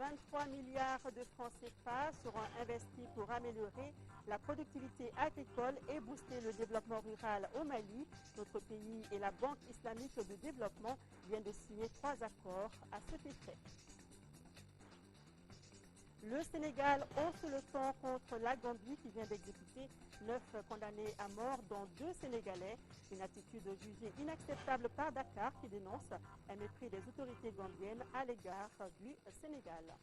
23 milliards de francs CFA seront investis pour améliorer la productivité agricole et booster le développement rural au Mali. Notre pays et la Banque islamique de développement viennent de signer 3 accords à cet effet. Le Sénégal hausse le ton contre la Gambie qui vient d'exécuter 9 condamnés à mort, dont 2 Sénégalais. Une attitude jugée inacceptable par Dakar qui dénonce un mépris des autorités gambiennes à l'égard du Sénégal.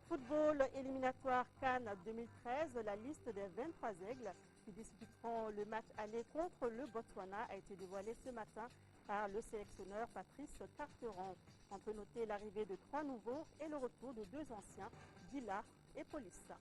Football éliminatoire CAN 2013, la liste des 23 aigles qui disputeront le match aller contre le Botswana a été dévoilée ce matin par le sélectionneur Patrice Carteron. On peut noter l'arrivée de 3 nouveaux et le retour de 2 anciens, Dila et Police.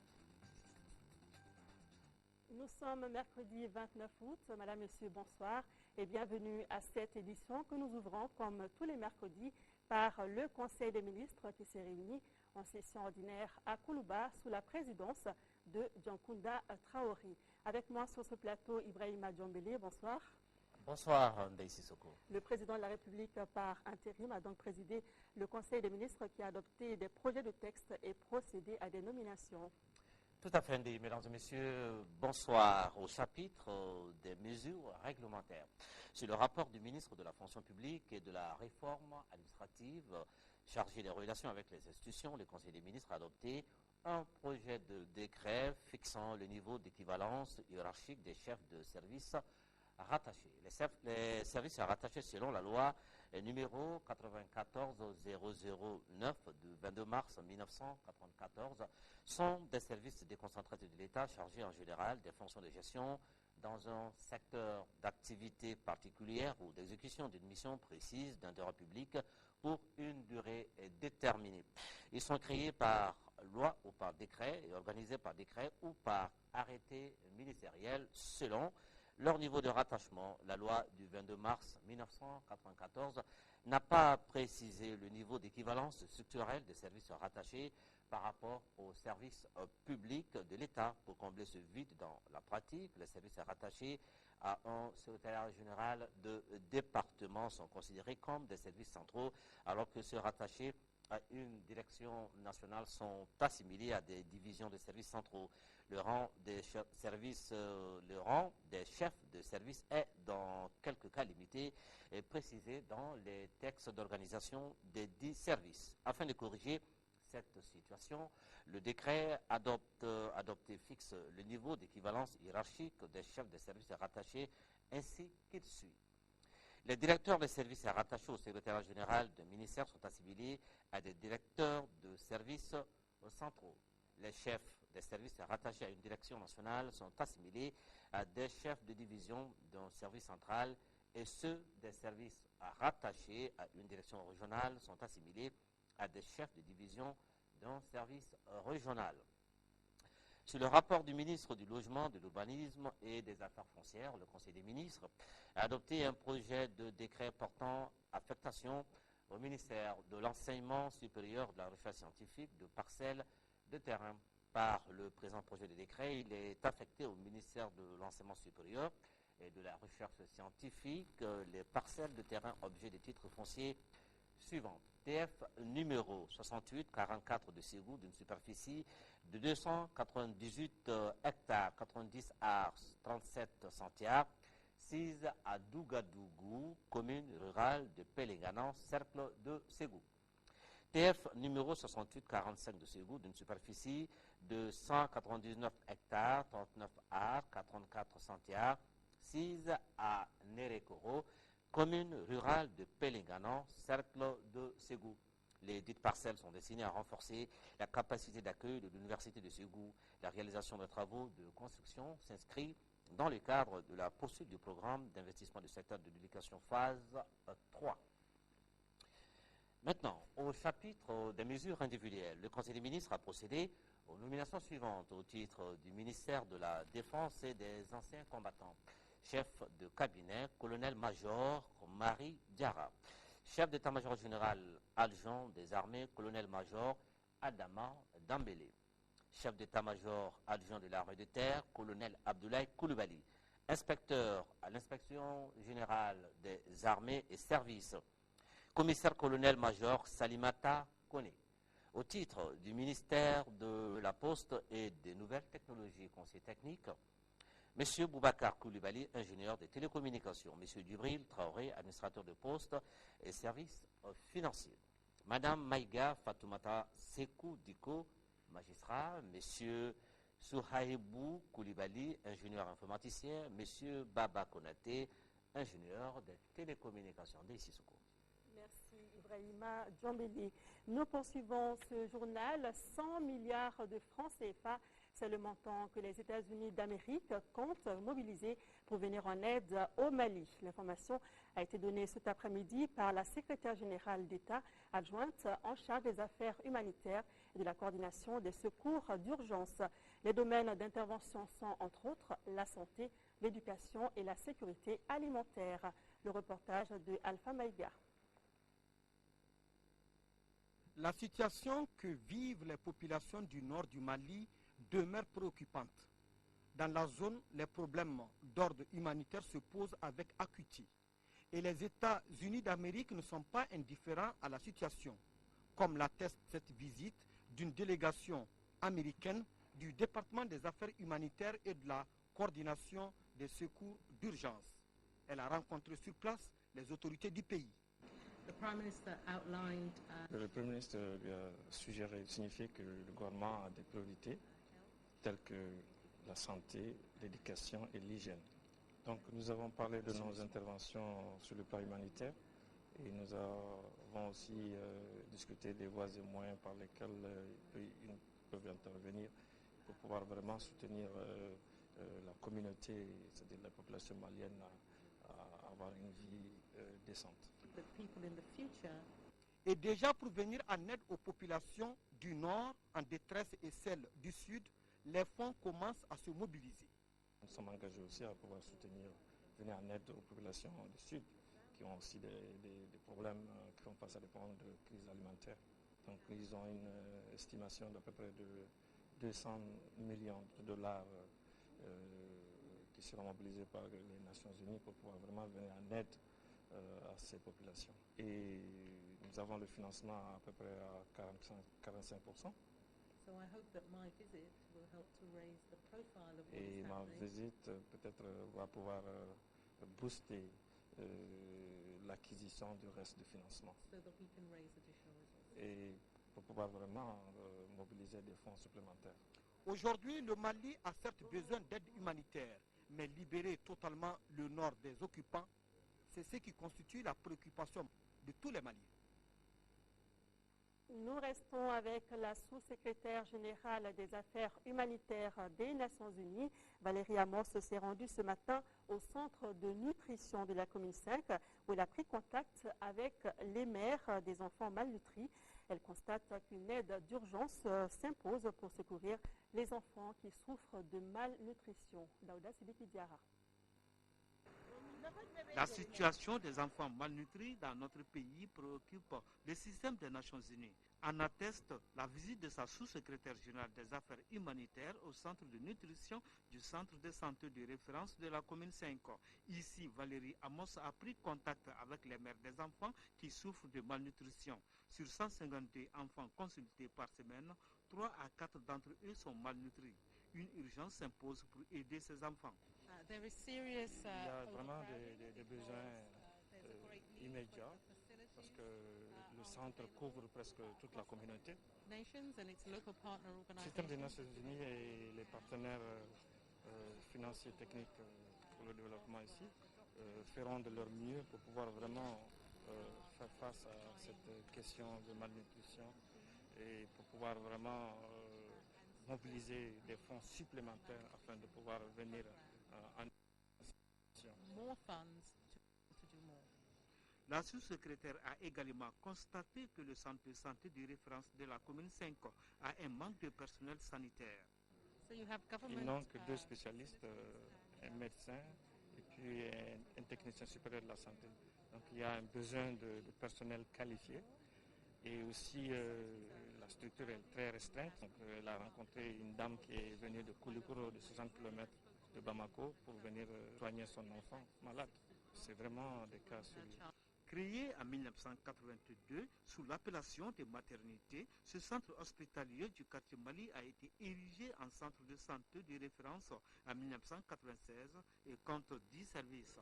Nous sommes mercredi 29 août. Madame, Monsieur, bonsoir et bienvenue à cette édition que nous ouvrons comme tous les mercredis par le Conseil des ministres qui s'est réuni en session ordinaire à Koulouba sous la présidence de Djankounda Traoré. Avec moi sur ce plateau, Ibrahima Djambélé, bonsoir. Bonsoir, Ndeye Sissoko. Le président de la République par intérim a donc présidé le Conseil des ministres qui a adopté des projets de texte et procédé à des nominations. Tout à fait, Ndeye. Mesdames et messieurs, bonsoir. Au chapitre des mesures réglementaires. Sur le rapport du ministre de la fonction publique et de la réforme administrative chargé des relations avec les institutions, le Conseil des ministres a adopté un projet de décret fixant le niveau d'équivalence hiérarchique des chefs de service rattachés. Les services rattachés selon la loi numéro 94-009 du 22 mars 1994 sont des services déconcentrés de l'État chargés en général des fonctions de gestion dans un secteur d'activité particulière ou d'exécution d'une mission précise d'intérêt public pour une durée déterminée. Ils sont créés par loi ou par décret et organisés par décret ou par arrêté ministériel selon leur niveau de rattachement. La loi du 22 mars 1994 n'a pas précisé le niveau d'équivalence structurelle des services rattachés par rapport aux services publics de l'État. Pour combler ce vide dans la pratique, les services rattachés à un secrétariat général de département sont considérés comme des services centraux, alors que ceux rattachés à une direction nationale sont assimilés à des divisions de services centraux. Le rang des chefs de service est, dans quelques cas limités, précisé dans les textes d'organisation des 10 services. Afin de corriger cette situation, le décret adopté fixe le niveau d'équivalence hiérarchique des chefs de service rattachés ainsi qu'il suit. Les directeurs des services rattachés au secrétariat général d'un ministère sont assimilés à des directeurs de services centraux. Les chefs des services rattachés à une direction nationale sont assimilés à des chefs de division d'un service central et ceux des services rattachés à une direction régionale sont assimilés à des chefs de division d'un service régional. Sur le rapport du ministre du Logement, de l'Urbanisme et des Affaires foncières, le Conseil des ministres a adopté un projet de décret portant affectation au ministère de l'Enseignement supérieur, de la recherche scientifique, de parcelles de terrain. Par le présent projet de décret, il est affecté au ministère de l'Enseignement supérieur et de la recherche scientifique les parcelles de terrain objets des titres fonciers suivants. TF numéro 68-44 de Ségou d'une superficie de 298 hectares, 90 arts, 37 centiares, 6 à Dougadougou, commune rurale de Péléganan, cercle de Ségou. TF numéro 68-45 de Ségou d'une superficie de 199 hectares, 39 arts, 44 centiares, 6 à Nérékoro, commune rurale de Péléganan, cercle de Ségou. Les dites parcelles sont destinées à renforcer la capacité d'accueil de l'Université de Ségou. La réalisation de travaux de construction s'inscrit dans le cadre de la poursuite du programme d'investissement du secteur de l'éducation phase 3. Maintenant, au chapitre des mesures individuelles, le Conseil des ministres a procédé aux nominations suivantes au titre du ministère de la Défense et des anciens combattants. Chef de cabinet, colonel-major Marie Diarra. Chef d'état-major général adjoint des armées, colonel-major Adama Dambélé. Chef d'état-major adjoint de l'armée de terre, colonel Abdoulaye Koulibaly. Inspecteur à l'inspection générale des armées et services, commissaire colonel-major Salimata Kone. Au titre du ministère de la Poste et des Nouvelles Technologies et Conseil technique, M. Boubacar Koulibaly, ingénieur des télécommunications, M. Djibril Traoré, administrateur de poste et services financiers, Mme Maïga Fatoumata Sekou Diko, magistrat, M. Souhaïbou Koulibaly, ingénieur informaticien, M. Baba Konaté, ingénieur des télécommunications de Sissoko. Merci Ibrahima Djambeli. Nous poursuivons ce journal. 100 milliards de francs CFA, c'est le montant que les États-Unis d'Amérique comptent mobiliser pour venir en aide au Mali. L'information a été donnée cet après-midi par la secrétaire générale d'État adjointe en charge des affaires humanitaires et de la coordination des secours d'urgence. Les domaines d'intervention sont entre autres la santé, l'éducation et la sécurité alimentaire. Le reportage de Alpha Maïga. La situation que vivent les populations du nord du Mali demeure préoccupante. Dans la zone, les problèmes d'ordre humanitaire se posent avec acuité. Et les États-Unis d'Amérique ne sont pas indifférents à la situation, comme l'atteste cette visite d'une délégation américaine du département des affaires humanitaires et de la coordination des secours d'urgence. Elle a rencontré sur place les autorités du pays. Le Premier ministre lui a suggéré, signifié que le gouvernement a des priorités telles que la santé, l'éducation et l'hygiène. Donc nous avons parlé de nos interventions sur le plan humanitaire et nous avons aussi discuté des voies et moyens par lesquels ils peuvent intervenir pour pouvoir vraiment soutenir la communauté, c'est-à-dire la population malienne à avoir une vie décente. Et déjà pour venir en aide aux populations du nord en détresse et celles du sud, les fonds commencent à se mobiliser. Nous sommes engagés aussi à pouvoir soutenir, venir en aide aux populations du sud qui ont aussi des problèmes, qui font face à des problèmes de crise alimentaire. Donc ils ont une estimation d'à peu près de 200 millions de dollars qui seront mobilisés par les Nations Unies pour pouvoir vraiment venir en aide à ces populations. Et nous avons le financement à peu près à 45%. Et ma visite peut-être va pouvoir booster l'acquisition du reste du financement. Et pour pouvoir vraiment mobiliser des fonds supplémentaires. Aujourd'hui, le Mali a certes besoin d'aide humanitaire, mais libérer totalement le nord des occupants, c'est ce qui constitue la préoccupation de tous les Maliens. Nous restons avec la sous-secrétaire générale des affaires humanitaires des Nations Unies. Valérie Amos s'est rendue ce matin au centre de nutrition de la commune 5 où elle a pris contact avec les mères des enfants malnutris. Elle constate qu'une aide d'urgence s'impose pour secourir les enfants qui souffrent de malnutrition. Daouda Sidiki Diara. La situation des enfants malnutris dans notre pays préoccupe le système des Nations Unies. En atteste la visite de sa sous-secrétaire générale des affaires humanitaires au centre de nutrition du centre de santé de référence de la commune 5. Ici, Valérie Amos a pris contact avec les mères des enfants qui souffrent de malnutrition. Sur 152 enfants consultés par semaine, 3 à 4 d'entre eux sont malnutris. Une urgence s'impose pour aider ces enfants. Il y a vraiment des besoins immédiats parce que le centre couvre presque toute la communauté. Le système des Nations Unies et les partenaires financiers et techniques pour le développement ici feront de leur mieux pour pouvoir vraiment faire face à cette question de malnutrition et pour pouvoir vraiment mobiliser des fonds supplémentaires afin de pouvoir venir en La sous-secrétaire a également constaté que le centre de santé de référence de la commune 5 a un manque de personnel sanitaire. Ils n'ont que 2 spécialistes, un médecin et puis un technicien supérieur de la santé. Donc il y a un besoin de personnel qualifié. Et aussi, la structure est très restreinte. Donc, elle a rencontré une dame qui est venue de Koulikoro, de 60 km de Bamako, pour venir soigner son enfant malade. C'est vraiment des cas sérieux. Créé en 1982 sous l'appellation de maternité, ce centre hospitalier du quartier Mali a été érigé en centre de santé de référence en 1996 et compte 10 services.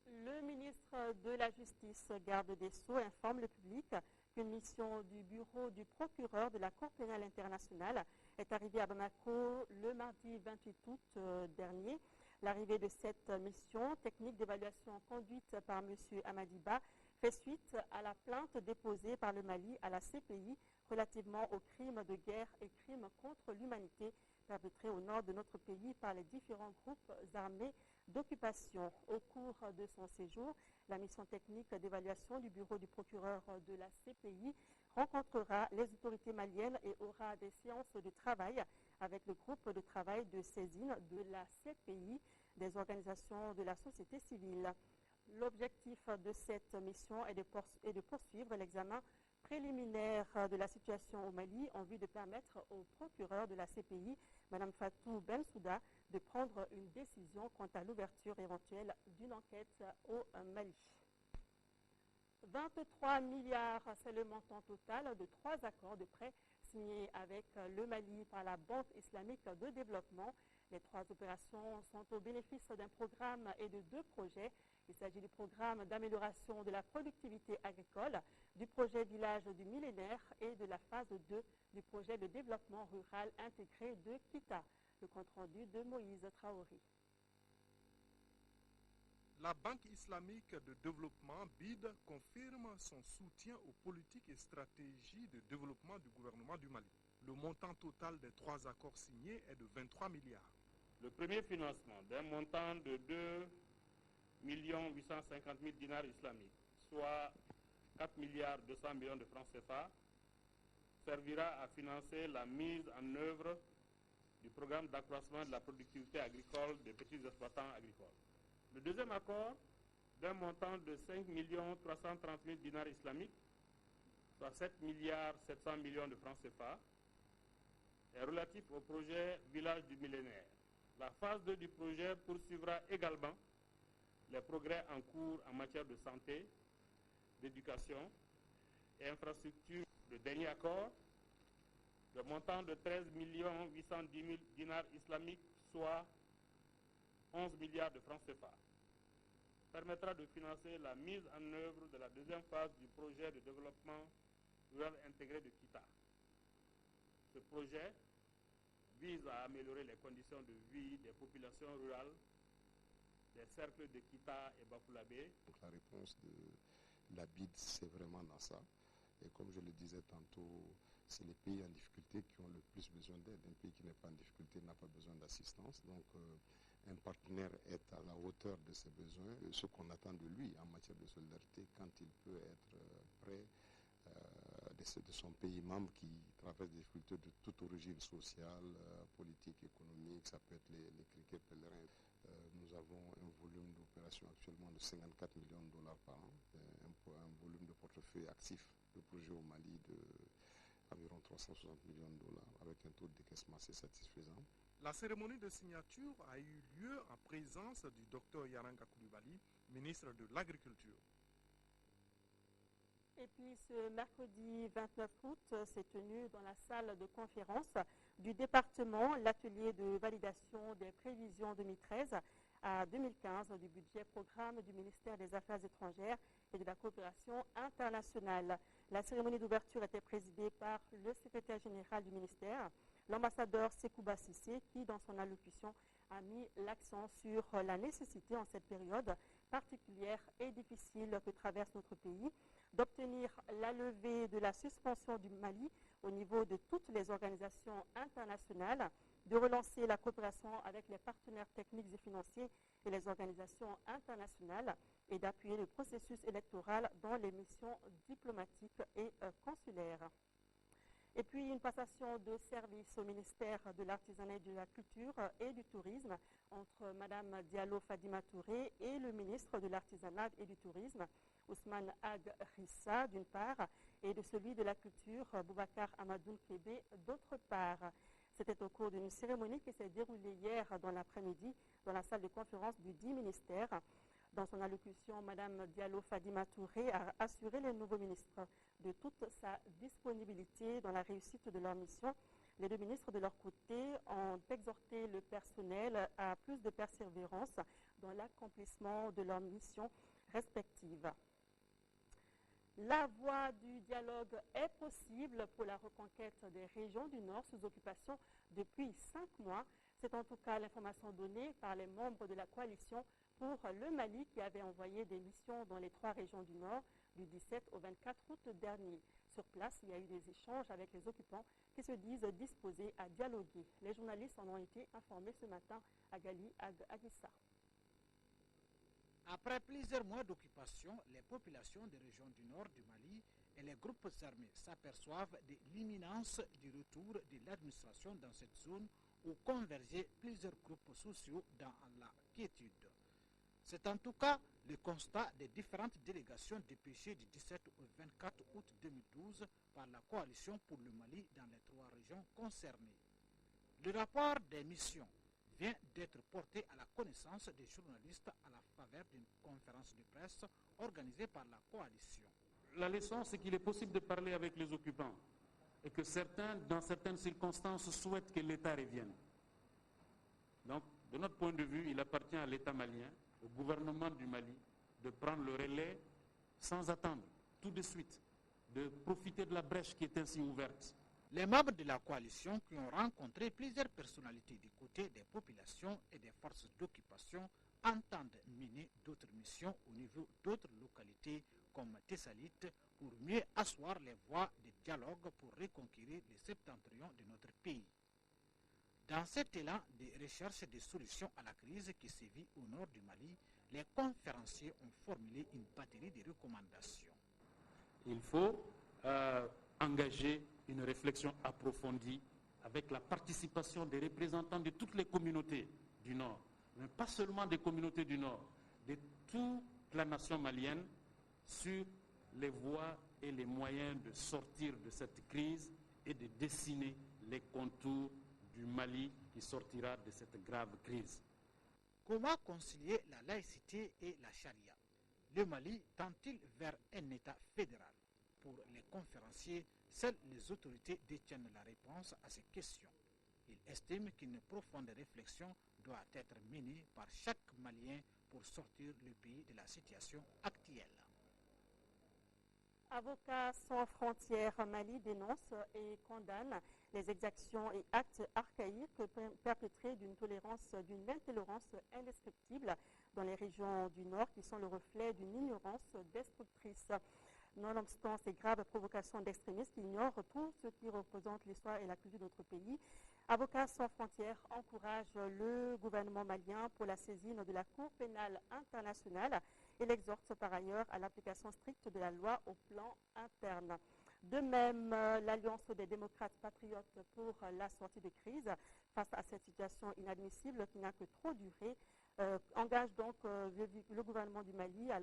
Le ministre de la Justice, garde des Sceaux, informe le public qu'une mission du bureau du procureur de la Cour pénale internationale est arrivée à Bamako le mardi 28 août dernier. L'arrivée de cette mission technique d'évaluation conduite par M. Amadiba fait suite à la plainte déposée par le Mali à la CPI relativement aux crimes de guerre et crimes contre l'humanité perpétrés au nord de notre pays par les différents groupes armés d'occupation. Au cours de son séjour, la mission technique d'évaluation du bureau du procureur de la CPI rencontrera les autorités maliennes et aura des séances de travail avec le groupe de travail de saisine de la CPI des organisations de la société civile. L'objectif de cette mission est de poursuivre l'examen préliminaire de la situation au Mali en vue de permettre au procureur de la CPI, Mme Fatou Bensouda, de prendre une décision quant à l'ouverture éventuelle d'une enquête au Mali. 23 milliards, c'est le montant total de 3 accords de prêt signés avec le Mali par la Banque islamique de développement. Les 3 opérations sont au bénéfice d'un programme et de 2 projets. Il s'agit du programme d'amélioration de la productivité agricole, du projet village du millénaire et de la phase 2 du projet de développement rural intégré de Kita. Le compte-rendu de Moïse Traoré. La Banque islamique de développement BID confirme son soutien aux politiques et stratégies de développement du gouvernement du Mali. Le montant total des 3 accords signés est de 23 milliards. Le premier financement d'un montant de 2 850 000 dinars islamiques, soit 4 milliards 200 millions de francs CFA, servira à financer la mise en œuvre du programme d'accroissement de la productivité agricole des petits exploitants agricoles. Le deuxième accord, d'un montant de 5 330 000 dinars islamiques, soit 7 milliards 700 millions de francs CFA, est relatif au projet Village du millénaire. La phase 2 du projet poursuivra également les progrès en cours en matière de santé, d'éducation et infrastructures. Le dernier accord, le montant de 13 810 000 dinars islamiques, soit 11 milliards de francs CFA, permettra de financer la mise en œuvre de la deuxième phase du projet de développement rural intégré de Kita. Ce projet vise à améliorer les conditions de vie des populations rurales des cercles de Kita et Bafoulabé. Donc la réponse de la BID, c'est vraiment dans ça. Et comme je le disais tantôt, c'est les pays en difficulté qui ont le plus besoin d'aide. Un pays qui n'est pas en difficulté n'a pas besoin d'assistance. Donc un partenaire est à la hauteur de ses besoins, ce qu'on attend de lui en matière de solidarité quand il peut être près de son pays membre qui traverse des difficultés de toute origine sociale, politique, économique. Ça peut être les criquets pèlerins. Nous avons un volume d'opération actuellement de 54 millions de dollars par an, un volume de portefeuille actif de projet au Mali de environ 360 millions de dollars, avec un taux de décaissement assez satisfaisant. La cérémonie de signature a eu lieu en présence du Dr Yaranga Koulibaly, ministre de l'Agriculture. Et puis ce mercredi 29 août s'est tenu dans la salle de conférence du département l'atelier de validation des prévisions 2013 à 2015 du budget programme du ministère des Affaires étrangères et de la coopération internationale. La cérémonie d'ouverture était présidée par le secrétaire général du ministère, l'ambassadeur Sekouba Sissé, qui dans son allocution a mis l'accent sur la nécessité en cette période particulière et difficile que traverse notre pays d'obtenir la levée de la suspension du Mali au niveau de toutes les organisations internationales, de relancer la coopération avec les partenaires techniques et financiers et les organisations internationales et d'appuyer le processus électoral dans les missions diplomatiques et consulaires. Et puis une passation de service au ministère de l'Artisanat et de la Culture et du Tourisme entre Mme Diallo Fadima Touré et le ministre de l'Artisanat et du Tourisme, Ousmane Ag Rissa, d'une part, et de celui de la Culture, Boubacar Amadoun Kébé, d'autre part. C'était au cours d'une cérémonie qui s'est déroulée hier dans l'après-midi dans la salle de conférence du dit ministère. Dans son allocution, Mme Diallo Fadima Touré a assuré les nouveaux ministres de toute sa disponibilité dans la réussite de leur mission. Les deux ministres, de leur côté, ont exhorté le personnel à plus de persévérance dans l'accomplissement de leurs missions respectives. La voie du dialogue est possible pour la reconquête des régions du Nord sous occupation depuis 5 mois. C'est en tout cas l'information donnée par les membres de la coalition pour le Mali qui avait envoyé des missions dans les 3 régions du Nord du 17 au 24 août dernier. Sur place, il y a eu des échanges avec les occupants qui se disent disposés à dialoguer. Les journalistes en ont été informés ce matin à Gali Aguissa. Après plusieurs mois d'occupation, les populations des régions du nord du Mali et les groupes armés s'aperçoivent de l'imminence du retour de l'administration dans cette zone où convergeaient plusieurs groupes sociaux dans la quiétude. C'est en tout cas le constat des différentes délégations dépêchées du 17 au 24 août 2012 par la coalition pour le Mali dans les 3 régions concernées. Le rapport des missions vient d'être porté à la connaissance des journalistes à la faveur d'une conférence de presse organisée par la coalition. La leçon, c'est qu'il est possible de parler avec les occupants et que certains, dans certaines circonstances, souhaitent que l'État revienne. Donc, de notre point de vue, il appartient à l'État malien, au gouvernement du Mali, de prendre le relais sans attendre, tout de suite, de profiter de la brèche qui est ainsi ouverte. Les membres de la coalition qui ont rencontré plusieurs personnalités du côté des populations et des forces d'occupation entendent mener d'autres missions au niveau d'autres localités comme Tessalite pour mieux asseoir les voies de dialogue pour reconquérir le septentrion de notre pays. Dans cet élan de recherche de solutions à la crise qui sévit au nord du Mali, les conférenciers ont formulé une batterie de recommandations. Il faut engager une réflexion approfondie avec la participation des représentants de toutes les communautés du Nord, mais pas seulement des communautés du Nord, de toute la nation malienne sur les voies et les moyens de sortir de cette crise et de dessiner les contours du Mali qui sortira de cette grave crise. Comment concilier la laïcité et la charia? Le Mali tend-il vers un État fédéral? Pour les conférenciers, seules les autorités détiennent la réponse à ces questions. Ils estiment qu'une profonde réflexion doit être menée par chaque Malien pour sortir le pays de la situation actuelle. Avocats sans frontières Mali dénonce et condamne les exactions et actes archaïques perpétrés d'une intolérance indescriptible dans les régions du Nord qui sont le reflet d'une ignorance destructrice. Nonobstant ces graves provocations d'extrémistes qui ignorent tout ce qui représente l'histoire et la culture de notre pays, Avocats sans frontières encourage le gouvernement malien pour la saisine de la Cour pénale internationale et l'exhorte par ailleurs à l'application stricte de la loi au plan interne. De même, l'Alliance des démocrates patriotes pour la sortie de crise face à cette situation inadmissible qui n'a que trop duré, engage donc le gouvernement du Mali à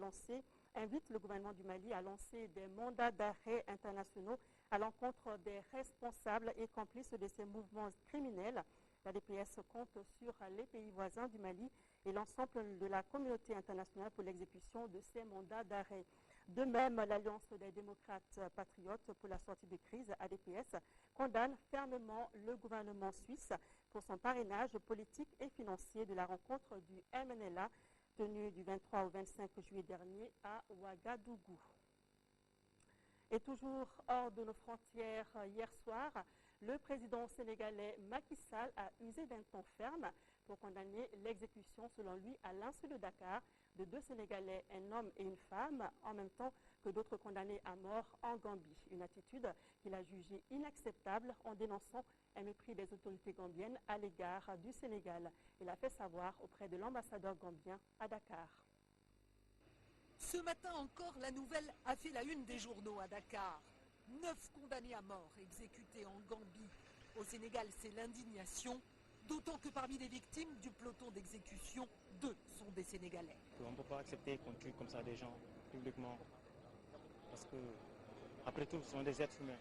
invite le gouvernement du Mali à lancer des mandats d'arrêt internationaux à l'encontre des responsables et complices de ces mouvements criminels. La DPS compte sur les pays voisins du Mali et l'ensemble de la communauté internationale pour l'exécution de ces mandats d'arrêt. De même, l'Alliance des démocrates patriotes pour la sortie de crise, ADPS, condamne fermement le gouvernement suisse pour son parrainage politique et financier de la rencontre du MNLA tenue du 23 au 25 juillet dernier à Ouagadougou. Et toujours hors de nos frontières, hier soir, le président sénégalais Macky Sall a usé d'un ton ferme pour condamner l'exécution, selon lui, à l'insu de Dakar, de 2 Sénégalais, un homme et une femme, en même temps que d'autres condamnés à mort en Gambie. Une attitude qu'il a jugée inacceptable en dénonçant un mépris des autorités gambiennes à l'égard du Sénégal. Il a fait savoir auprès de l'ambassadeur gambien à Dakar. Ce matin encore, la nouvelle a fait la une des journaux à Dakar. 9 condamnés à mort exécutés en Gambie. Au Sénégal, c'est l'indignation, d'autant que parmi les victimes du peloton d'exécution, 2 sont des Sénégalais. On ne peut pas accepter qu'on tue comme ça des gens publiquement, parce que, après tout, ce sont des êtres humains.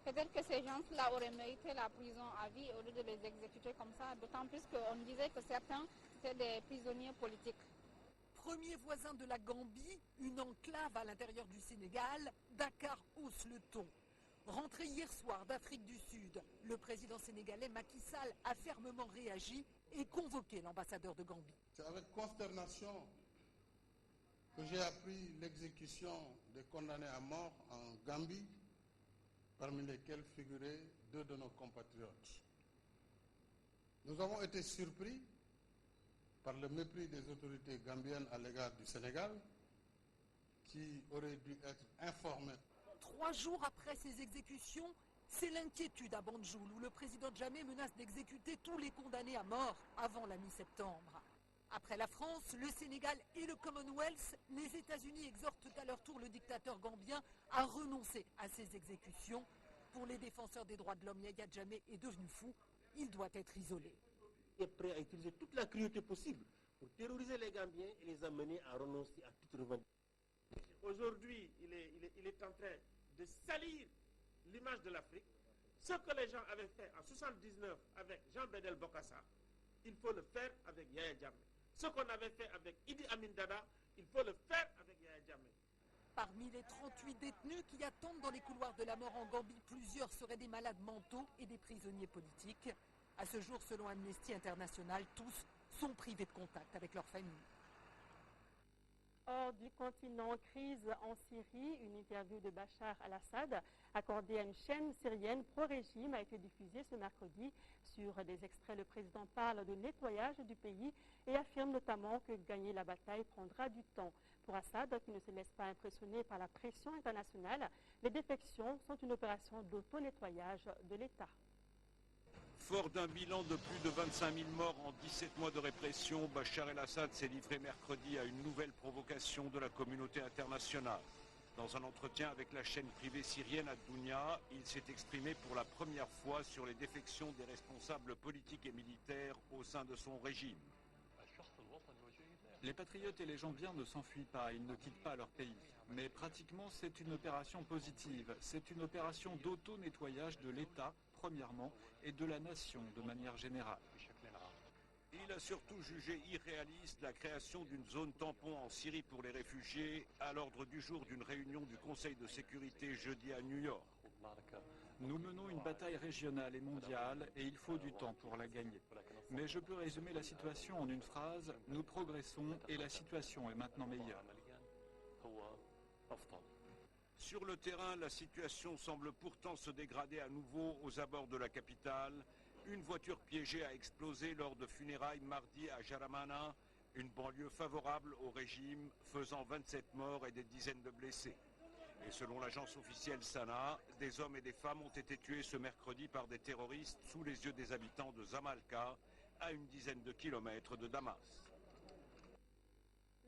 Peut-être que ces gens-là auraient mérité la prison à vie au lieu de les exécuter comme ça, d'autant plus qu'on disait que certains étaient des prisonniers politiques. Premier voisin de la Gambie, une enclave à l'intérieur du Sénégal, Dakar hausse le ton. Rentré hier soir d'Afrique du Sud, le président sénégalais Macky Sall a fermement réagi et convoqué l'ambassadeur de Gambie. C'est avec consternation que j'ai appris l'exécution des condamnés à mort en Gambie, parmi lesquels figuraient 2 de nos compatriotes. Nous avons été surpris par le mépris des autorités gambiennes à l'égard du Sénégal, qui auraient dû être informés. 3 jours après ces exécutions, c'est l'inquiétude à Banjul, où le président Jammeh menace d'exécuter tous les condamnés à mort avant la mi-septembre. Après la France, le Sénégal et le Commonwealth, les États-Unis exhortent à leur tour le dictateur gambien à renoncer à ces exécutions. Pour les défenseurs des droits de l'homme, Yahya Jammeh est devenu fou. Il doit être isolé. Il est prêt à utiliser toute la cruauté possible pour terroriser les Gambiens et les amener à renoncer à toute revendication. Aujourd'hui, il est en train de salir l'image de l'Afrique. Ce que les gens avaient fait en 1979 avec Jean Bedel Bokassa, il faut le faire avec Yahya Jammeh. Ce qu'on avait fait avec Idi Amin Dada, il faut le faire avec Yahya Jammeh. Parmi les 38 détenus qui attendent dans les couloirs de la mort en Gambie, plusieurs seraient des malades mentaux et des prisonniers politiques. À ce jour, selon Amnesty International, tous sont privés de contact avec leur famille. Hors du continent, crise en Syrie, une interview de Bachar al-Assad accordée à une chaîne syrienne pro-régime a été diffusée ce mercredi. Sur des extraits, le président parle de nettoyage du pays et affirme notamment que gagner la bataille prendra du temps. Pour Assad, qui ne se laisse pas impressionner par la pression internationale, les défections sont une opération d'auto-nettoyage de l'État. Fort d'un bilan de plus de 25 000 morts en 17 mois de répression, Bachar el-Assad s'est livré mercredi à une nouvelle provocation de la communauté internationale. Dans un entretien avec la chaîne privée syrienne Ad-Dunya, il s'est exprimé pour la première fois sur les défections des responsables politiques et militaires au sein de son régime. Les patriotes et les gens bien ne s'enfuient pas, ils ne quittent pas leur pays. Mais pratiquement, c'est une opération positive. C'est une opération d'auto-nettoyage de l'État, premièrement, et de la nation de manière générale. Il a surtout jugé irréaliste la création d'une zone tampon en Syrie pour les réfugiés à l'ordre du jour d'une réunion du Conseil de sécurité jeudi à New York. Nous menons une bataille régionale et mondiale et il faut du temps pour la gagner. Mais je peux résumer la situation en une phrase, nous progressons et la situation est maintenant meilleure. Sur le terrain, la situation semble pourtant se dégrader à nouveau aux abords de la capitale. Une voiture piégée a explosé lors de funérailles mardi à Jaramana, une banlieue favorable au régime, faisant 27 morts et des dizaines de blessés. Et selon l'agence officielle Sana, des hommes et des femmes ont été tués ce mercredi par des terroristes sous les yeux des habitants de Zamalka, à une dizaine de kilomètres de Damas.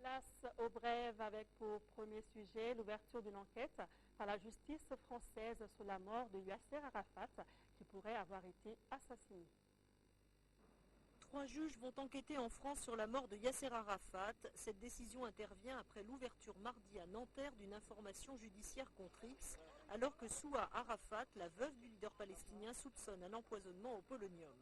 Place aux brèves avec pour premier sujet l'ouverture d'une enquête par la justice française sur la mort de Yasser Arafat qui pourrait avoir été assassiné. 3 juges vont enquêter en France sur la mort de Yasser Arafat. Cette décision intervient après l'ouverture mardi à Nanterre d'une information judiciaire contre X, alors que Souha Arafat, la veuve du leader palestinien, soupçonne un empoisonnement au polonium.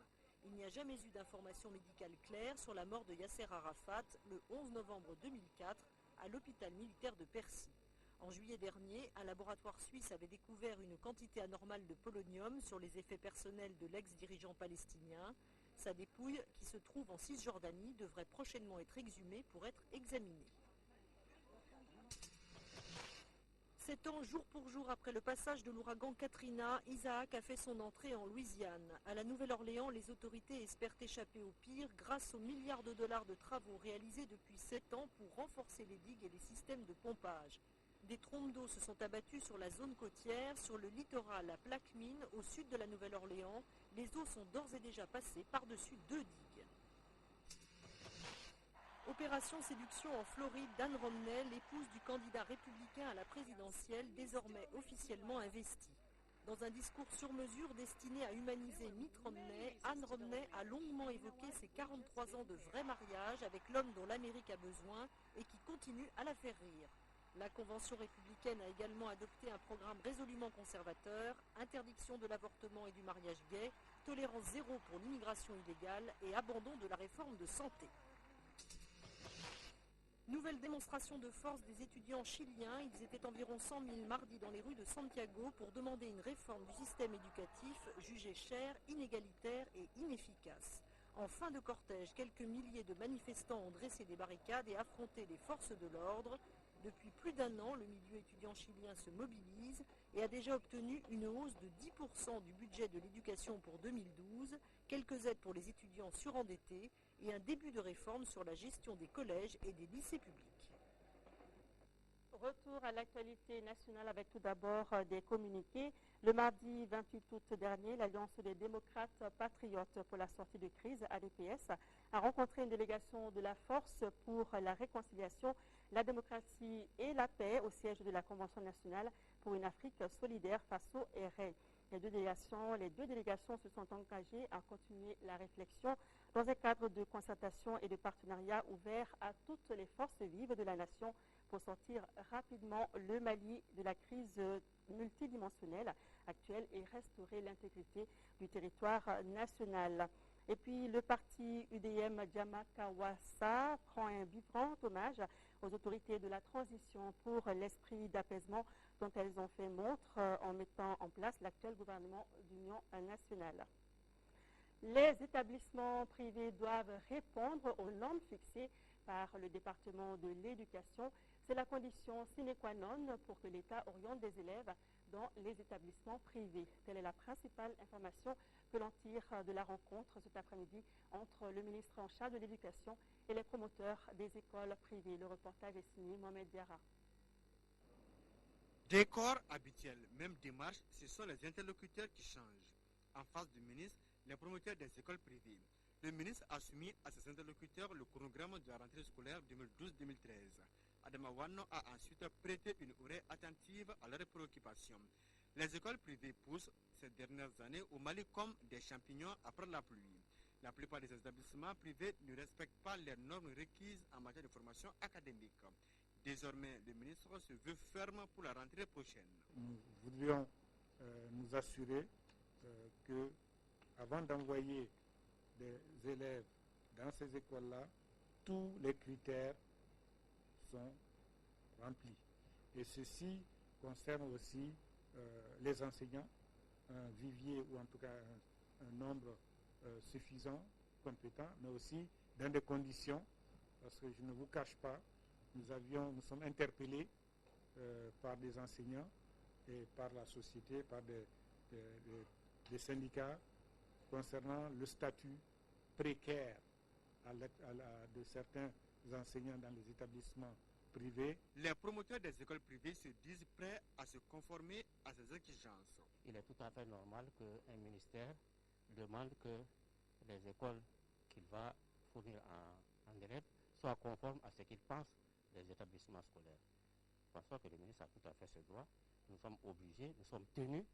Il n'y a jamais eu d'informations médicales claires sur la mort de Yasser Arafat le 11 novembre 2004 à l'hôpital militaire de Percy. En juillet dernier, un laboratoire suisse avait découvert une quantité anormale de polonium sur les effets personnels de l'ex-dirigeant palestinien. Sa dépouille, qui se trouve en Cisjordanie, devrait prochainement être exhumée pour être examinée. 7 ans, jour pour jour après le passage de l'ouragan Katrina, Isaac a fait son entrée en Louisiane. À la Nouvelle-Orléans, les autorités espèrent échapper au pire grâce aux milliards de dollars de travaux réalisés depuis 7 ans pour renforcer les digues et les systèmes de pompage. Des trombes d'eau se sont abattues sur la zone côtière, sur le littoral à Plaquemine, au sud de la Nouvelle-Orléans. Les eaux sont d'ores et déjà passées par-dessus 2 digues. Opération séduction en Floride, Dan Romney, l'épouse du candidat républicain à la présidentielle, désormais officiellement investie. Dans un discours sur mesure destiné à humaniser Mitt Romney, Ann Romney a longuement évoqué ses 43 ans de vrai mariage avec l'homme dont l'Amérique a besoin et qui continue à la faire rire. La Convention républicaine a également adopté un programme résolument conservateur, interdiction de l'avortement et du mariage gay, tolérance zéro pour l'immigration illégale et abandon de la réforme de santé. Nouvelle nouvelle démonstration de force des étudiants chiliens. Ils étaient environ 100 000 mardi dans les rues de Santiago pour demander une réforme du système éducatif jugé cher, inégalitaire et inefficace. En fin de cortège, quelques milliers de manifestants ont dressé des barricades et affronté les forces de l'ordre. Depuis plus d'un an, le milieu étudiant chilien se mobilise et a déjà obtenu une hausse de 10% du budget de l'éducation pour 2012, quelques aides pour les étudiants surendettés et un début de réforme sur la gestion des collèges et des lycées publics. Retour à l'actualité nationale avec tout d'abord des communiqués. Le mardi 28 août dernier, l'Alliance des démocrates patriotes pour la sortie de crise, ADPS, a rencontré une délégation de la Force pour la réconciliation, la démocratie et la paix au siège de la Convention nationale pour une Afrique solidaire face au RN. Les deux délégations se sont engagées à continuer la réflexion dans un cadre de concertation et de partenariat ouvert à toutes les forces vives de la nation pour sortir rapidement le Mali de la crise multidimensionnelle actuelle et restaurer l'intégrité du territoire national. Et puis le parti UDM Jama Kawasa prend un vibrant hommage aux autorités de la transition pour l'esprit d'apaisement dont elles ont fait montre en mettant en place l'actuel gouvernement d'union nationale. Les établissements privés doivent répondre aux normes fixées par le département de l'éducation. C'est la condition sine qua non pour que l'État oriente des élèves dans les établissements privés. Telle est la principale information que l'on tire de la rencontre cet après-midi entre le ministre en charge de l'éducation et les promoteurs des écoles privées. Le reportage est signé Mohamed Diarra. Décor habituel, même démarche, ce sont les interlocuteurs qui changent. En face du ministre, les promoteurs des écoles privées. Le ministre a soumis à ses interlocuteurs le chronogramme de la rentrée scolaire 2012-2013. Adama Wano a ensuite prêté une oreille attentive à leurs préoccupations. Les écoles privées poussent ces dernières années au Mali comme des champignons après la pluie. La plupart des établissements privés ne respectent pas les normes requises en matière de formation académique. Désormais, le ministre se veut ferme pour la rentrée prochaine. Nous voudrions nous assurer que, avant d'envoyer des élèves dans ces écoles-là, tous les critères sont remplis. Et ceci concerne aussi les enseignants, un vivier ou en tout cas un nombre suffisant, compétent, mais aussi dans des conditions, parce que je ne vous cache pas, nous sommes interpellés par des enseignants et par la société, par des syndicats concernant le statut précaire de certains enseignants dans les établissements privés. Les promoteurs des écoles privées se disent prêts à se conformer à ces exigences. Il est tout à fait normal qu'un ministère demande que les écoles qu'il va fournir en élèves soient conformes à ce qu'il pense des établissements scolaires. Je pense pas que le ministre a tout à fait ce droit. Nous sommes obligés, nous sommes tenus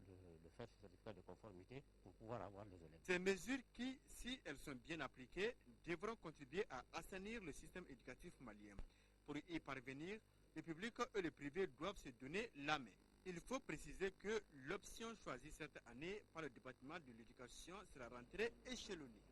de faire ce certificat de conformité pour pouvoir avoir les élèves. Ces mesures qui, si elles sont bien appliquées, devront contribuer à assainir le système éducatif malien. Pour y parvenir, le public et le privé doivent se donner la main. Il faut préciser que l'option choisie cette année par le département de l'éducation sera rentrée échelonnée.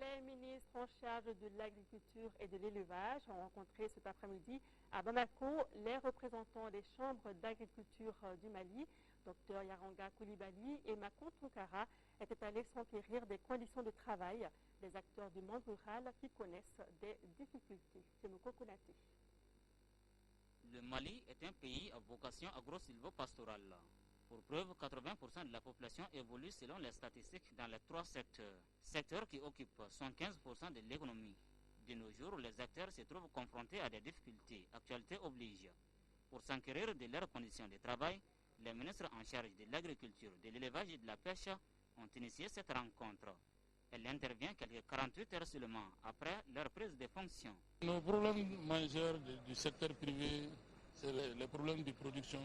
Les ministres en charge de l'agriculture et de l'élevage ont rencontré cet après-midi à Bamako les représentants des chambres d'agriculture du Mali. Dr Yaranga Koulibaly et Mako Tonkara étaient allés s'enquérir des conditions de travail des acteurs du monde rural qui connaissent des difficultés. C'est Moko Konaté. Le Mali est un pays à vocation agro-silvo-pastorale. Pour preuve, 80% de la population évolue selon les statistiques dans les 3 secteurs. Secteurs qui occupent 115% de l'économie. De nos jours, les acteurs se trouvent confrontés à des difficultés. Actualité oblige. Pour s'enquérir de leurs conditions de travail, les ministres en charge de l'agriculture, de l'élevage et de la pêche ont initié cette rencontre. Elle intervient quelques 48 heures seulement après leur prise de fonction. Nos problèmes majeurs du secteur privé, c'est les problèmes de production,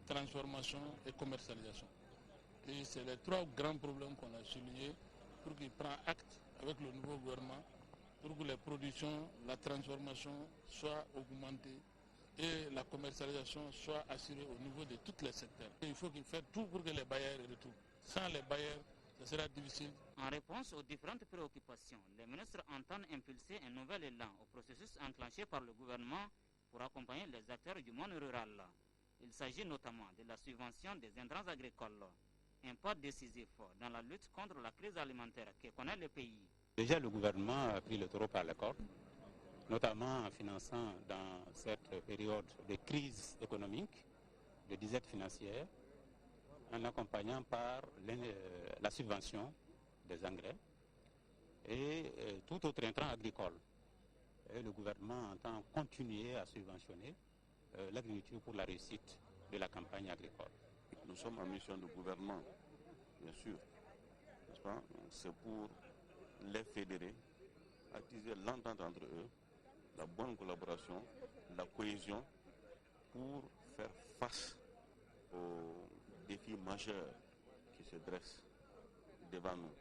transformation et commercialisation. Et c'est les 3 grands problèmes qu'on a soulignés pour qu'il prenne acte avec le nouveau gouvernement pour que les productions, la transformation soient augmentées et la commercialisation soit assurée au niveau de tous les secteurs. Il faut qu'il fasse tout pour que les bailleurs retrouvent. Sans les bailleurs, ce sera difficile. En réponse aux différentes préoccupations, les ministres entendent impulser un nouvel élan au processus enclenché par le gouvernement pour accompagner les acteurs du monde rural. Il s'agit notamment de la subvention des intrants agricoles, un pas décisif dans la lutte contre la crise alimentaire que connaît le pays. Déjà, le gouvernement a pris le taureau par la corne, notamment en finançant dans cette période de crise économique, de disette financière, en accompagnant par la subvention des engrais et tout autre intrant agricole. Et le gouvernement entend continuer à subventionner l'agriculture pour la réussite de la campagne agricole. Nous sommes en mission de gouvernement, bien sûr. C'est pour les fédérer, attiser l'entente entre eux, la bonne collaboration, la cohésion pour faire face aux défis majeurs qui se dressent devant nous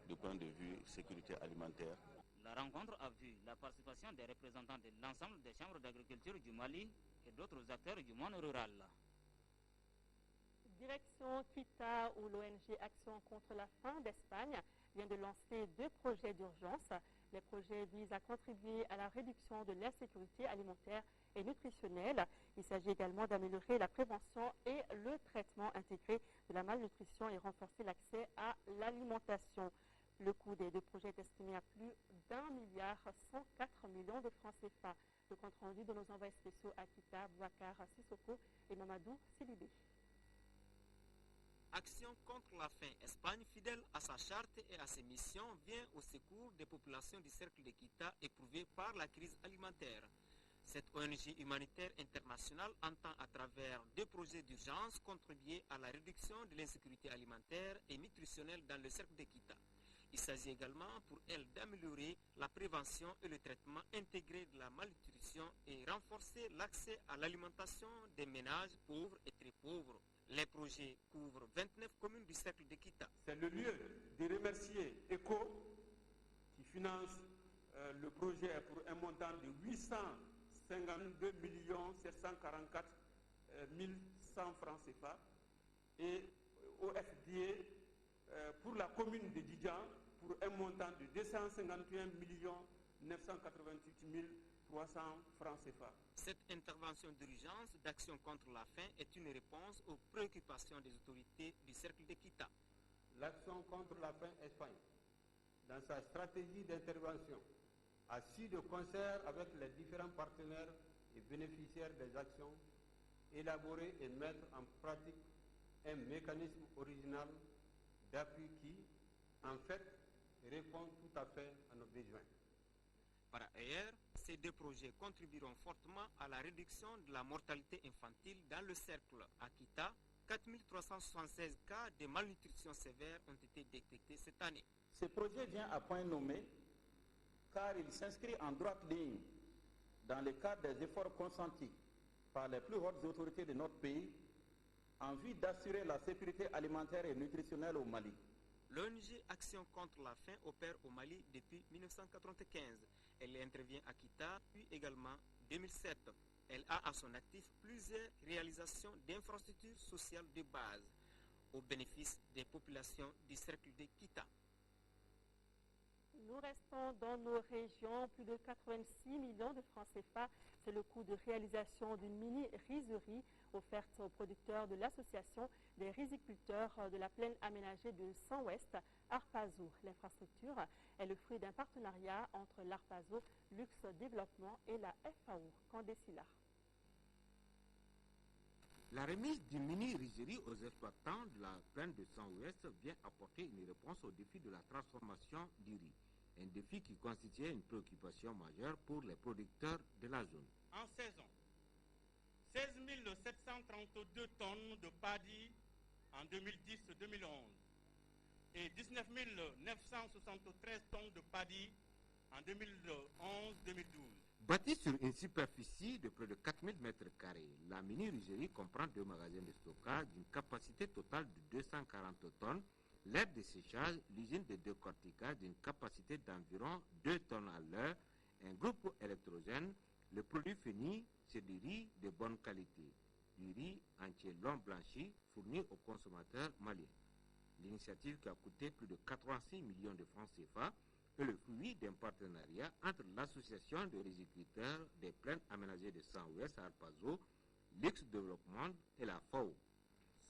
du point de vue sécurité alimentaire. La rencontre a vu la participation des représentants de l'ensemble des chambres d'agriculture du Mali et d'autres acteurs du monde rural. Direction Kita, où l'ONG Action contre la faim d'Espagne vient de lancer 2 projets d'urgence. Les projets visent à contribuer à la réduction de l'insécurité alimentaire et nutritionnelle. Il s'agit également d'améliorer la prévention et le traitement intégré de la malnutrition et renforcer l'accès à l'alimentation. Le coût des 2 projets est estimé à plus d'1,104 milliard de francs CFA. Le compte rendu de nos envoyés spéciaux à Kita, Bouakar Sissoko et Mamadou Silibé. Action contre la faim Espagne, fidèle à sa charte et à ses missions, vient au secours des populations du cercle de Kita éprouvées par la crise alimentaire. Cette ONG humanitaire internationale entend à travers 2 projets d'urgence contribuer à la réduction de l'insécurité alimentaire et nutritionnelle dans le cercle de Kita. Il s'agit également pour elle d'améliorer la prévention et le traitement intégré de la malnutrition et renforcer l'accès à l'alimentation des ménages pauvres et très pauvres. Les projets couvrent 29 communes du cercle de Kita. C'est le lieu de remercier ECO qui finance le projet pour un montant de 852 744 100 francs CFA et OFDA pour la commune de Didjan pour un montant de 251 988 300 francs CFA. Cette intervention d'urgence d'action contre la faim est une réponse aux préoccupations des autorités du cercle de Kita. L'action contre la faim Espagne, dans sa stratégie d'intervention, a su de concert avec les différents partenaires et bénéficiaires des actions, élaborer et mettre en pratique un mécanisme original d'appui qui, en fait, répond tout à fait à nos besoins. Par ailleurs, ces 2 projets contribueront fortement à la réduction de la mortalité infantile dans le cercle. À Kita, 4376 cas de malnutrition sévère ont été détectés cette année. Ce projet vient à point nommé car il s'inscrit en droite ligne dans le cadre des efforts consentis par les plus hautes autorités de notre pays en vue d'assurer la sécurité alimentaire et nutritionnelle au Mali. L'ONG Action contre la faim opère au Mali depuis 1995. Elle intervient à Kita, puis également 2007. Elle a à son actif plusieurs réalisations d'infrastructures sociales de base au bénéfice des populations du cercle de Kita. Nous restons dans nos régions. Plus de 86 millions de francs CFA, c'est le coût de réalisation d'une mini-rizerie offerte aux producteurs de l'association des riziculteurs de la plaine aménagée de Sang-Ouest, Arpazo. L'infrastructure est le fruit d'un partenariat entre l'Arpazo, Luxe Développement et la FAO. Candécila. La remise d'une mini-rizerie aux exploitants de la plaine de Sang-Ouest vient apporter une réponse au défi de la transformation du riz. Un défi qui constituait une préoccupation majeure pour les producteurs de la zone. En saison, 16 732 tonnes de paddy en 2010-2011 et 19 973 tonnes de paddy en 2011-2012. Bâtie sur une superficie de près de 4000 m², la mini-rizerie comprend 2 magasins de stockage d'une capacité totale de 240 tonnes, l'aire de séchage, l'usine de décortiquage d'une capacité d'environ 2 tonnes à l'heure, un groupe électrogène. Le produit fini, c'est du riz de bonne qualité, du riz entier long blanchi fourni aux consommateurs maliens. L'initiative, qui a coûté plus de 86 millions de francs CFA, est le fruit d'un partenariat entre l'association des riziculteurs des plaines aménagées de Centre-Ouest à Arpazo, l'X Développement et la FAO.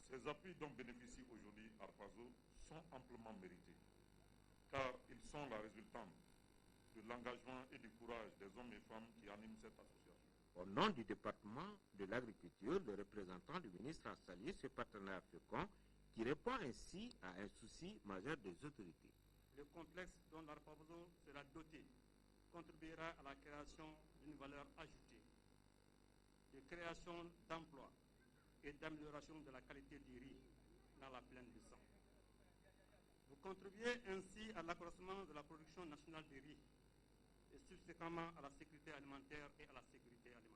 Ces appuis dont bénéficie aujourd'hui Arpazo sont amplement mérités, car ils sont la résultante de l'engagement et du courage des hommes et femmes qui animent cette association. Au nom du département de l'agriculture, le représentant du ministre a salué ce partenaire fécond qui répond ainsi à un souci majeur des autorités. Le complexe dont Arpazo sera doté contribuera à la création d'une valeur ajoutée, de création d'emplois et d'amélioration de la qualité du riz dans la plaine du sang. Vous contribuez ainsi à l'accroissement de la production nationale de riz et subséquemment à la sécurité alimentaire et à la sécurité alimentaire.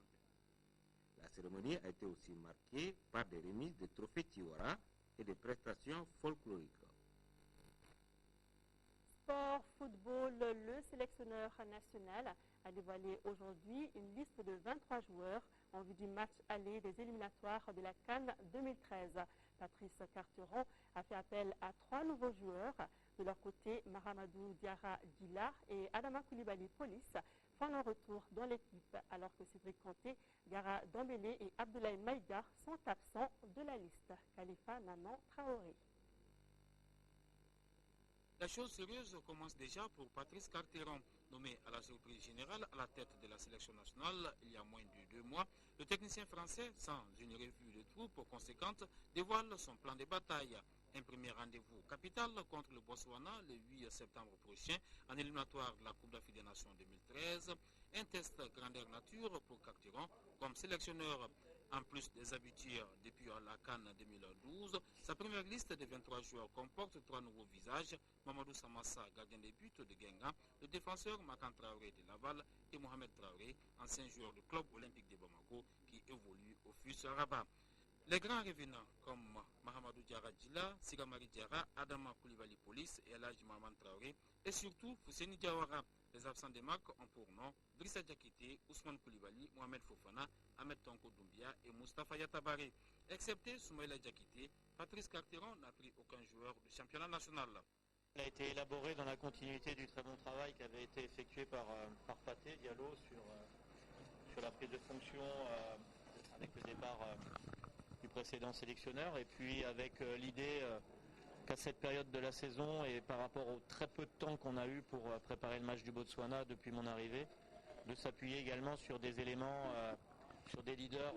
La cérémonie a été aussi marquée par des remises de trophées Tiwara et des prestations folkloriques. Sport, football, le sélectionneur national a dévoilé aujourd'hui une liste de 23 joueurs en vue du match aller des éliminatoires de la CAN 2013. Patrice Carteron a fait appel à 3 nouveaux joueurs. De leur côté, Mahamadou Diarra Dila et Adama Koulibaly Police font leur retour dans l'équipe, alors que Cédric Kanté, Gara Dembélé et Abdoulaye Maïga sont absents de la liste. Khalifa Nanan Traoré. La chose sérieuse commence déjà pour Patrice Carteron. Nommé à la surprise générale à la tête de la sélection nationale il y a moins de 2 mois, le technicien français, sans une revue de troupes conséquente, dévoile son plan de bataille. Un premier rendez-vous capital contre le Botswana le 8 septembre prochain en éliminatoire de la Coupe d'Afrique des Nations 2013. Un test grandeur nature pour Carteron comme sélectionneur. En plus des habitués depuis la CAN 2012, sa première liste de 23 joueurs comporte 3 nouveaux visages: Mamadou Samassa, gardien de but de Guingamp, le défenseur Makan Traoré de Laval et Mohamed Traoré, ancien joueur du club olympique de Bamako qui évolue au FUS Rabat. Les grands revenants comme Mahamadou Diarra Djila, Sigamari Diarra, Adama Koulibaly Police et Elhadji Mahaman Traoré et surtout Fousséni Diawara. Les absents des marques ont pour nom Drissa Diakité, Ousmane Koulibaly, Mohamed Fofana, Ahmed Tonko Doumbia et Moustapha Yatabare. Excepté Soumaïla Diakité, Patrice Carteron n'a pris aucun joueur du championnat national. Il a été élaboré dans la continuité du très bon travail qui avait été effectué par Pathé Diallo sur la prise de fonction avec le départ du précédent sélectionneur, et puis avec l'idée qu'à cette période de la saison et par rapport au très peu de temps qu'on a eu pour préparer le match du Botswana depuis mon arrivée, de s'appuyer également sur des éléments, sur des leaders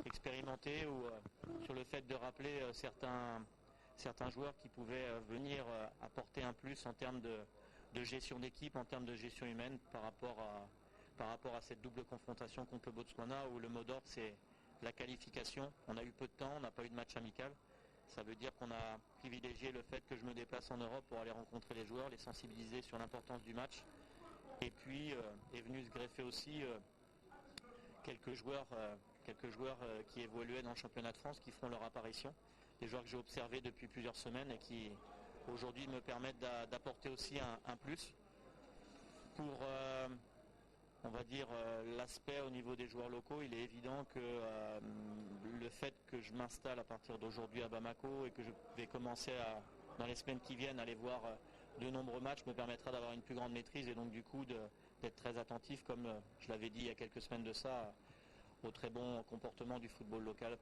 expérimentés ou sur le fait de rappeler certains joueurs qui pouvaient venir apporter un plus en termes de gestion d'équipe, en termes de gestion humaine par rapport à cette double confrontation contre le Botswana où le mot d'ordre c'est la qualification. On a eu peu de temps, on n'a pas eu de match amical. Ça veut dire qu'on a privilégié le fait que je me déplace en Europe pour aller rencontrer les joueurs, les sensibiliser sur l'importance du match. Et puis est venu se greffer aussi quelques joueurs qui évoluaient dans le championnat de France, qui font leur apparition. Des joueurs que j'ai observés depuis plusieurs semaines et qui aujourd'hui me permettent d'apporter aussi un plus pour on va dire l'aspect au niveau des joueurs locaux. Il est évident que le fait que je m'installe à partir d'aujourd'hui à Bamako et que je vais commencer dans les semaines qui viennent, aller voir de nombreux matchs me permettra d'avoir une plus grande maîtrise et donc du coup d'être très attentif, comme je l'avais dit il y a quelques semaines de ça, au très bon comportement du football local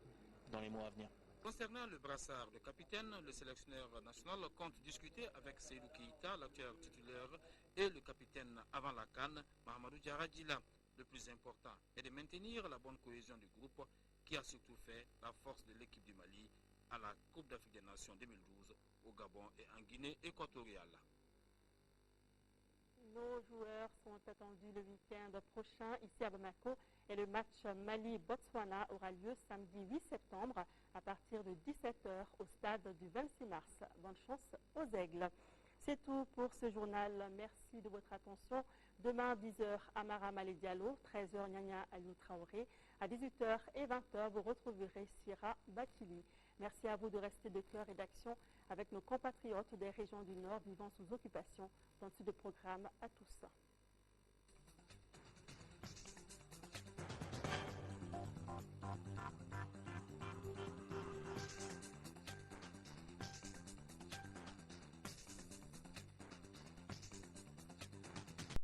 dans les mois à venir. Concernant le brassard de capitaine, le sélectionneur national compte discuter avec Seydou Keïta, l'acteur titulaire, et le capitaine avant la CAN, Mahamadou Diarra Djila. Le plus important est de maintenir la bonne cohésion du groupe qui a surtout fait la force de l'équipe du Mali à la Coupe d'Afrique des Nations 2012 au Gabon et en Guinée équatoriale. Nos joueurs sont attendus le week-end prochain ici à Bamako et le match Mali-Botswana aura lieu samedi 8 septembre à partir de 17h au stade du 26 mars. Bonne chance aux Aigles. C'est tout pour ce journal. Merci de votre attention. Demain, 10h, Amara Malé Diallo, 13h, Nyanya Aliou Traoré. À 18h et 20h, vous retrouverez Sira Bakili. Merci à vous de rester de cœur et d'action avec nos compatriotes des régions du Nord vivant sous occupation dans ce programme. À tous.